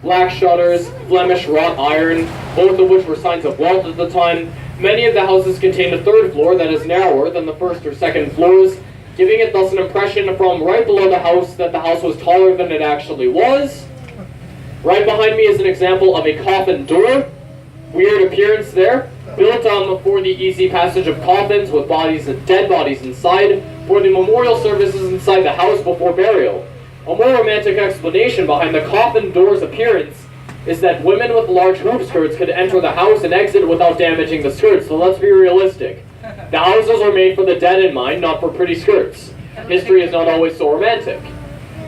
black shutters, Flemish wrought iron, both of which were signs of wealth at the time. Many of the houses contained a third floor that is narrower than the first or second floors, giving it thus an impression from right below the house that the house was taller than it actually was. Right behind me is an example of a coffin door. Weird appearance there. Built for the easy passage of coffins with dead bodies inside, for the memorial services inside the house before burial. A more romantic explanation behind the coffin door's appearance is that women with large hoop skirts could enter the house and exit without damaging the skirts, so let's be realistic. The houses are made for the dead in mind, not for pretty skirts. History is not always so romantic.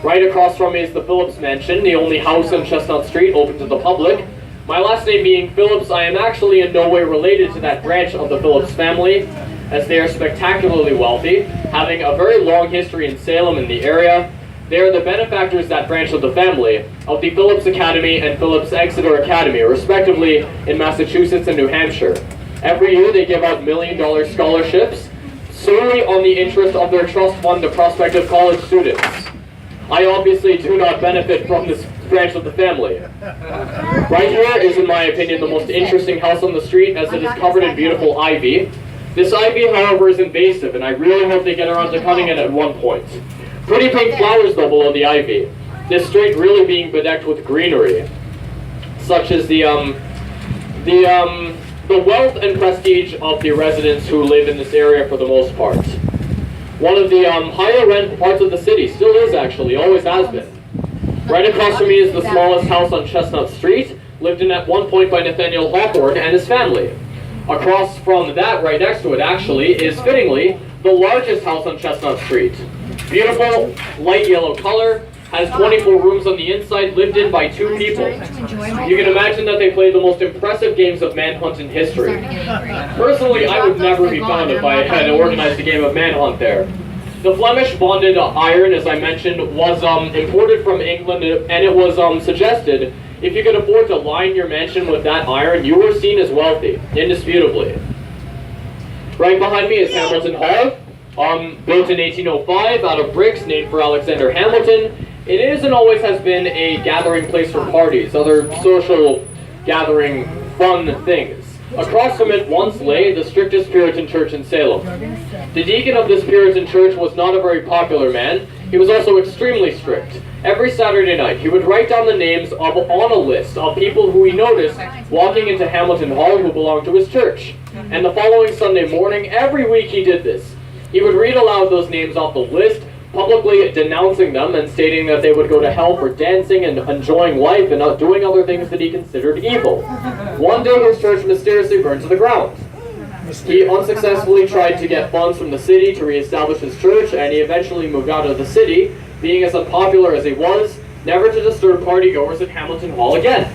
Right across from me is the Phillips Mansion, the only house on Chestnut Street open to the public. My last name being Phillips, I am actually in no way related to that branch of the Phillips family, as they are spectacularly wealthy, having a very long history in Salem and the area. They are the benefactors, that branch of the family, of the Phillips Academy and Phillips Exeter Academy, respectively, in Massachusetts and New Hampshire. Every year they give out $1 million scholarships solely on the interest of their trust fund to prospective college students. I obviously do not benefit from this branch of the family. Right here is, in my opinion, the most interesting house on the street, as it is covered in beautiful ivy. This ivy, however, is invasive, and I really hope they get around to cutting it at one point. Pretty pink flowers, though, below the ivy. This street really being bedecked with greenery, such as the wealth and prestige of the residents who live in this area for the most part. One of the higher rent parts of the city, still is actually, always has been. Right across from me is the smallest house on Chestnut Street, lived in at one point by Nathaniel Hawthorne and his family. Across from that, right next to it actually, is fittingly the largest house on Chestnut Street. Beautiful, light yellow color, has 24 rooms on the inside, lived in by 2 people. You can imagine that they play the most impressive games of manhunt in history. Personally, I would never be found if I had organized a game of manhunt there. The Flemish bonded iron, as I mentioned, was imported from England, and it was suggested if you could afford to line your mansion with that iron, you were seen as wealthy, indisputably. Right behind me is Hamilton Hall, built in 1805 out of bricks, named for Alexander Hamilton. It is and always has been a gathering place for parties, other social gathering fun things. Across from it once lay the strictest Puritan church in Salem. The deacon of this Puritan church was not a very popular man. He was also extremely strict. Every Saturday night, he would write down the names on a list of people who he noticed walking into Hamilton Hall who belonged to his church. And the following Sunday morning, every week he did this. He would read aloud those names off the list, publicly denouncing them and stating that they would go to hell for dancing and enjoying life and not doing other things that he considered evil. One day his church mysteriously burned to the ground. He unsuccessfully tried to get funds from the city to reestablish his church, and he eventually moved out of the city, being as unpopular as he was, never to disturb partygoers at Hamilton Hall again.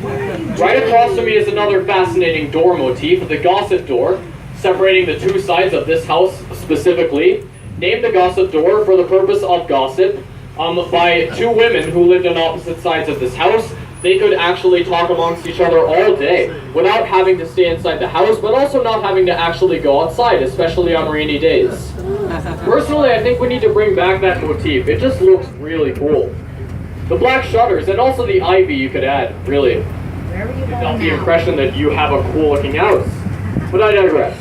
Right across from me is another fascinating door motif, the gossip door, separating the 2 sides of this house specifically, named the gossip door for the purpose of gossip by 2 women who lived on opposite sides of this house. They could actually talk amongst each other all day without having to stay inside the house, but also not having to actually go outside, especially on rainy days. Personally, I think we need to bring back that motif. It just looks really cool. The black shutters and also the ivy you could add, really, give the impression that you have a cool looking house. But I digress.